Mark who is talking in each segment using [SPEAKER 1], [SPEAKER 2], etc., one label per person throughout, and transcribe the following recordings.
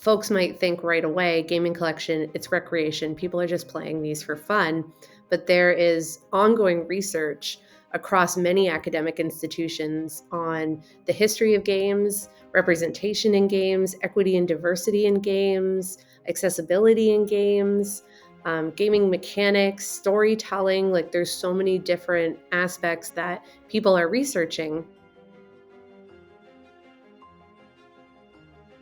[SPEAKER 1] folks might think right away, gaming collection, it's recreation. People are just playing these for fun. But there is ongoing research across many academic institutions on the history of games, representation in games, equity and diversity in games, accessibility in games, gaming mechanics, storytelling. Like there's so many different aspects that people are researching.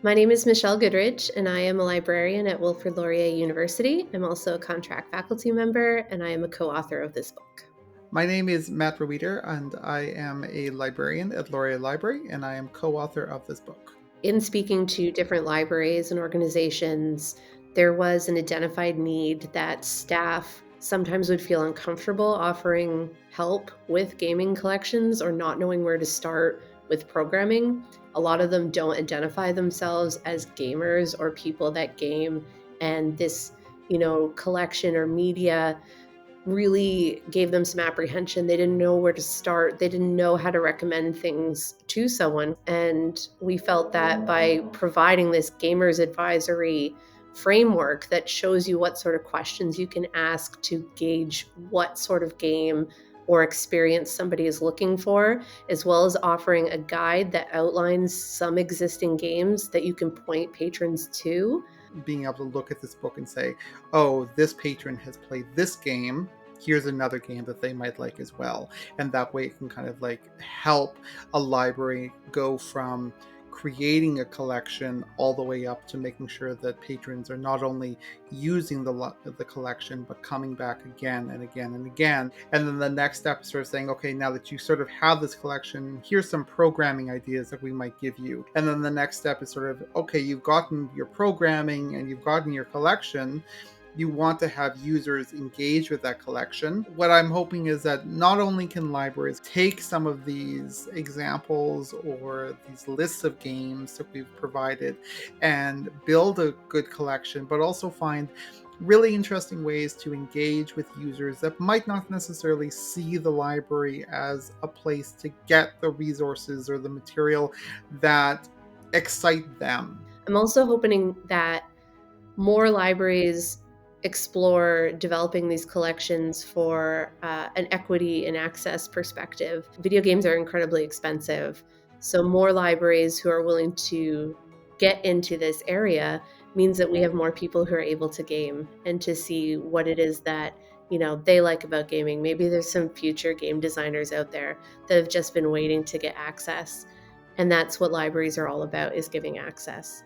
[SPEAKER 1] My name is Michelle Goodridge, and I am a librarian at Wilfrid Laurier University. I'm also a contract faculty member, and I am a co-author of this book.
[SPEAKER 2] My name is Matt Rohweder, and I am a librarian at Laurier Library, and I am co-author of this book.
[SPEAKER 1] In speaking to different libraries and organizations, there was an identified need that staff sometimes would feel uncomfortable offering help with gaming collections or not knowing where to start with programming. A lot of them don't identify themselves as gamers or people that game, and this, collection or media really gave them some apprehension. They didn't know where to start. They didn't know how to recommend things to someone. And we felt that by providing this gamers advisory framework that shows you what sort of questions you can ask to gauge what sort of game or experience somebody is looking for, as well as offering a guide that outlines some existing games that you can point patrons to.
[SPEAKER 2] Being able to look at this book and say, oh, this patron has played this game, here's another game that they might like as well. And that way it can kind of like help a library go from creating a collection all the way up to making sure that patrons are not only using the collection but coming back again and again and again. And then the next step is sort of saying, okay, now that you sort of have this collection, here's some programming ideas that we might give you. And then the next step is sort of, okay, you've gotten your programming and you've gotten your collection. You want to have users engage with that collection. What I'm hoping is that not only can libraries take some of these examples or these lists of games that we've provided and build a good collection, but also find really interesting ways to engage with users that might not necessarily see the library as a place to get the resources or the material that excite them.
[SPEAKER 1] I'm also hoping that more libraries explore developing these collections for an equity and access perspective. Video games are incredibly expensive, so more libraries who are willing to get into this area means that we have more people who are able to game and to see what it is that they like about gaming. Maybe there's some future game designers out there that have just been waiting to get access, and that's what libraries are all about, is giving access.